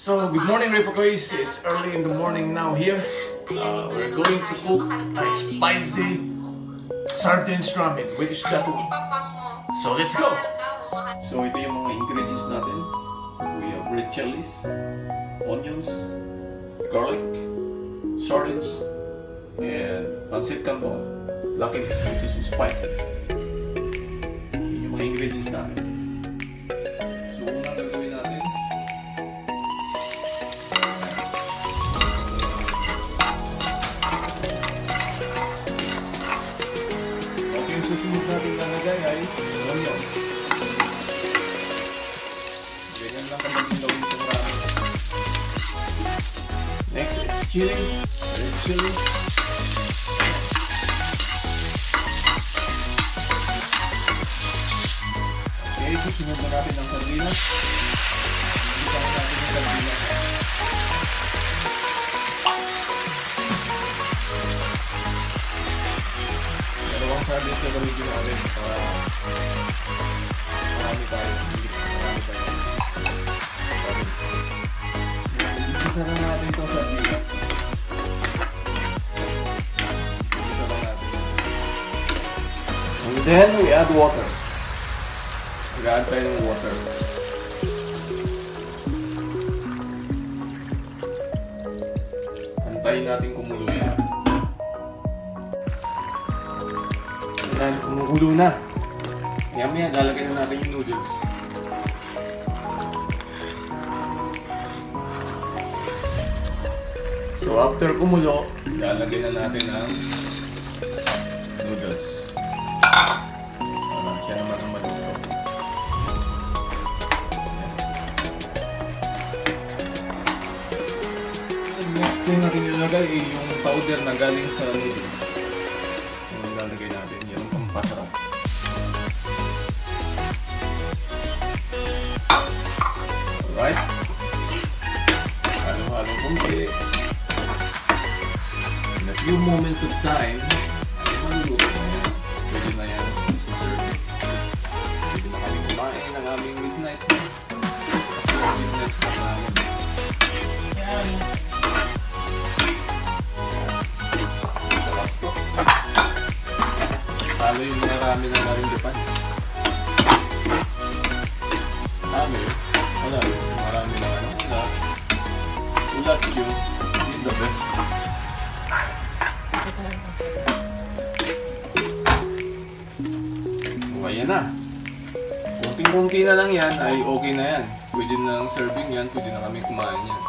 So, good morning Ripokoys. It's early in the morning now here. We're going to cook a spicy sardines ramen with Shoutout. So, let's go! So, ito yung mga ingredients natin. We have red chilies, onions, garlic, sardines, and pancit canton. Lucky, which is spicy. Yun yung mga ingredients natin. So, unang gagawin natin, yung susunod natin lalagay ay onions. Ganyan lang kami gawin sa marami. Next is chili, red chili. Okay, susunod na natin ang sardinas. Isan natin yung sardinas. Dalawang sardines na gamitin natin para marami tayo. Isa na natin itong sardinas. Isa na natin. And then we add water. Mag-add tayo ng water. Antayin natin kumulo yan. Ayan, kumukulo na. Maya-maya, lalagay na natin yung noodles. So after kumulo, lalagay na natin ang noodles. Siya naman ang maluto. Next thing natin ilalagay ay yung powder na galing sa noodles. Yung ilalagay natin, yung pampasarap. Alright. Halo-halong kumpi. In a few moments of time, ay maluluto na yan. Pwede na yan sa service. Pwede na kami kumain ng aming midnight snack. Kasi yung midnight snack namin. Yan. Lalo yung marami na rin Japan. Marami. Wala yun. Marami na ano. Ulat yun. It's the best. O, ayan na. Kunting-kunti na lang yan ay okay na yan. Pwede na lang serving yan. Pwede na kami kumain yan.